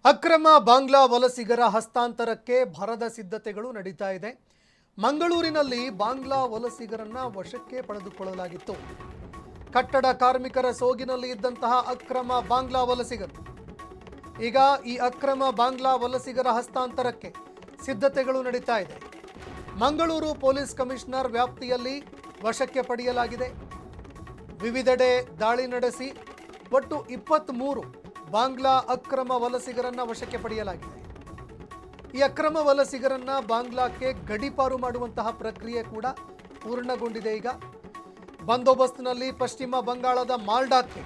ಅಕ್ರಮ ಬಾಂಗ್ಲಾ ವಲಸಿಗರ ಹಸ್ತಾಂತರಕ್ಕೆ ಭರದ ಸಿದ್ಧತೆಗಳು ನಡೀತಾ ಇದೆ. ಮಂಗಳೂರಿನಲ್ಲಿ ಬಾಂಗ್ಲಾ ವಲಸಿಗರನ್ನ ವಶಕ್ಕೆ ಪಡೆದುಕೊಳ್ಳಲಾಗಿತ್ತು. ಕಟ್ಟಡ ಕಾರ್ಮಿಕರ ಸೋಗಿನಲ್ಲಿ ಇದ್ದಂತಹ ಅಕ್ರಮ ಬಾಂಗ್ಲಾ ವಲಸಿಗರು ಈಗ ಈ ಅಕ್ರಮ ಬಾಂಗ್ಲಾ ವಲಸಿಗರ ಹಸ್ತಾಂತರಕ್ಕೆ ಸಿದ್ಧತೆಗಳು ನಡೀತಾ ಇದೆ. ಮಂಗಳೂರು ಪೊಲೀಸ್ ಕಮಿಷನರ್ ವ್ಯಾಪ್ತಿಯಲ್ಲಿ ವಶಕ್ಕೆ ಪಡೆಯಲಾಗಿದೆ. ವಿವಿಧೆಡೆ ದಾಳಿ ನಡೆಸಿ ಒಟ್ಟು 23 ಬಾಂಗ್ಲಾ ಅಕ್ರಮ ವಲಸಿಗರನ್ನ ವಶಕ್ಕೆ ಪಡೆಯಲಾಗಿದೆ. ಈ ಅಕ್ರಮ ವಲಸಿಗರನ್ನ ಬಾಂಗ್ಲಾಕ್ಕೆ ಗಡೀಪಾರು ಮಾಡುವಂತಹ ಪ್ರಕ್ರಿಯೆ ಕೂಡ ಪೂರ್ಣಗೊಂಡಿದೆ. ಈಗ ಬಂದೋಬಸ್ತ್ನಲ್ಲಿ ಪಶ್ಚಿಮ ಬಂಗಾಳದ ಮಾಲ್ಡಾಕ್ಕೆ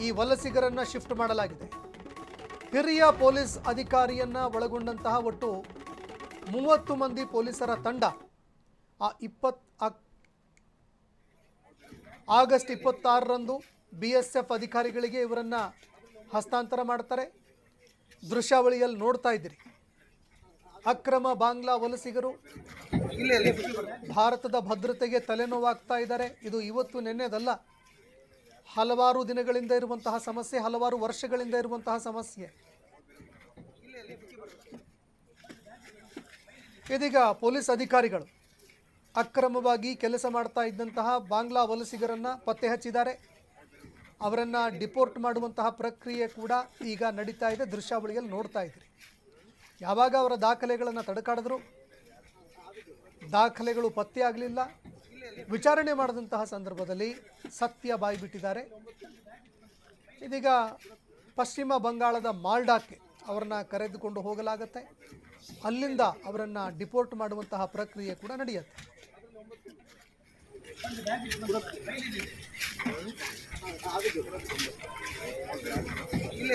ಈ ವಲಸಿಗರನ್ನ ಶಿಫ್ಟ್ ಮಾಡಲಾಗಿದೆ. ಹಿರಿಯ ಪೊಲೀಸ್ ಅಧಿಕಾರಿಯನ್ನ ಒಳಗೊಂಡಂತಹ ಒಟ್ಟು 30 ಮಂದಿ ಪೊಲೀಸರ ತಂಡ ಆಗಸ್ಟ್ 26ರಂದು BSF ಅಧಿಕಾರಿಗಳಿಗೆ ಇವರನ್ನ ಹಸ್ತಾಂತರ ಮಾಡ್ತಾರೆ. ದೃಶ್ಯಾವಳಿಯಲ್ಲಿ ನೋಡ್ತಾ ಇದ್ದೀರಿ. ಅಕ್ರಮ ಬಾಂಗ್ಲಾ ವಲಸಿಗರು ಭಾರತದ ಭದ್ರತೆಗೆ ತಲೆನೋವಾಗ್ತಾ ಇದ್ದಾರೆ. ಇದು ಇವತ್ತು ನೆನ್ನೆದಲ್ಲ, ಹಲವಾರು ದಿನಗಳಿಂದ ಇರುವಂತಹ ಸಮಸ್ಯೆ, ಹಲವಾರು ವರ್ಷಗಳಿಂದ ಇರುವಂತಹ ಸಮಸ್ಯೆ. ಇದೀಗ ಪೊಲೀಸ್ ಅಧಿಕಾರಿಗಳು ಅಕ್ರಮವಾಗಿ ಕೆಲಸ ಮಾಡ್ತಾ ಇದ್ದಂತಹ ಬಾಂಗ್ಲಾ ವಲಸಿಗರನ್ನ ಪತ್ತೆ ಹಚ್ಚಿದ್ದಾರೆ. ಅವರನ್ನು ಡಿಪೋರ್ಟ್ ಮಾಡುವಂತಹ ಪ್ರಕ್ರಿಯೆ ಕೂಡ ಈಗ ನಡೀತಾ ಇದೆ. ದೃಶ್ಯಾವಳಿಯಲ್ಲಿ ನೋಡ್ತಾ ಇದ್ದೀರಿ. ಯಾವಾಗ ಅವರ ದಾಖಲೆಗಳನ್ನು ತಡಕಾಡಿದ್ರು, ದಾಖಲೆಗಳು ಪತ್ತೆ ಆಗಲಿಲ್ಲ. ವಿಚಾರಣೆ ಮಾಡಿದಂತಹ ಸಂದರ್ಭದಲ್ಲಿ ಸತ್ಯ ಬಾಯ್ಬಿಟ್ಟಿದ್ದಾರೆ. ಇದೀಗ ಪಶ್ಚಿಮ ಬಂಗಾಳದ ಮಾಲ್ಡಾಕ್ಕೆ ಅವರನ್ನು ಕರೆದುಕೊಂಡು ಹೋಗಲಾಗುತ್ತೆ. ಅಲ್ಲಿಂದ ಅವರನ್ನು ಡಿಪೋರ್ಟ್ ಮಾಡುವಂತಹ ಪ್ರಕ್ರಿಯೆ ಕೂಡ ನಡೆಯುತ್ತೆ. ಇಲ್ಲ